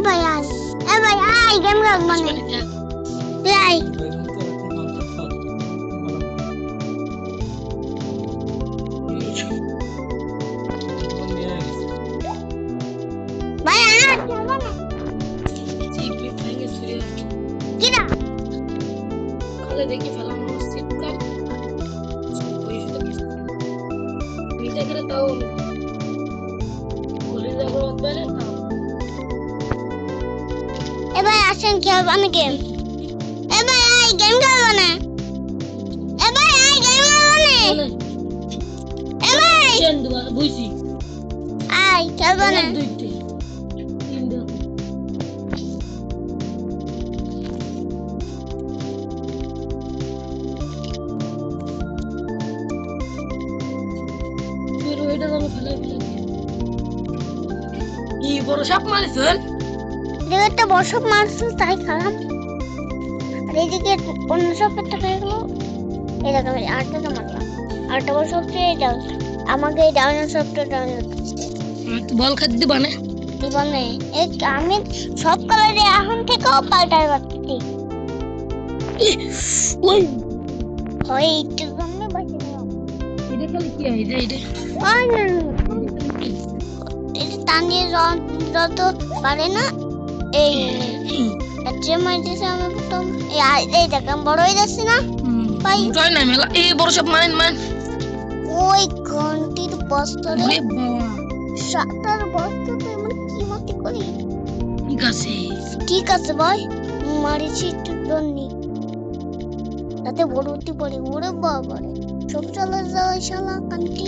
ভাই আয়, এ ভাই আয় গেম রাখ মানে তুই আয়। ভাই আয় খেলবো না কিরা দেখি ফেলাম সিটকা নিচে গেলে তাও ঘুরে যাবো তাহলে তাও এ ভাই আসেন খেলবো না গেম। এ ভাই আয় গেম খেলবো না। এ ভাই আয় গেম খেলবো না। এ ভাই চেন দুবার বুঝছি আয় খেলবো না। দুইটে তিনটে তুই ওইটা জানো ফেলে কি বড় সাপ মারিছেন এদিকে বসক মারছো তাই খারাপ। আর এইদিকে অন্য সব একটা পেয়ে গেলো। এই দেখো আমি আটটা তো মারলাম। আটটা বসক পেয়ে যাও আমাকে এই ডাউন সবটা ডাউন করতে বল খাদ্য দিবা না জীবনে আমি সব কালারে এখন থেকেও পাল্টাই পারছি। ওই হয় একটু জন্য বাঁচে গেলাম। এটা খালি কি হয় এটা ওই না এই টানিয়ে যত পারে না এই যে মাইতেছে আমি প্রথম এই দেখলাম বড় হয়ে যাচ্ছে না ভাই জয় না মেলা এই বড় সব মানেন মান ওই ঘন্টির বস্ত্রে ওরে বাবা সাতার বস্ত্রতে মানে কি মতি করি। ঠিক আছে ঠিক আছে ভাই মারিছি একটু জন্যি তাতে বড় উঠতে পারি ওরে বাবা রে সব চলে যায় শালা কান্তি।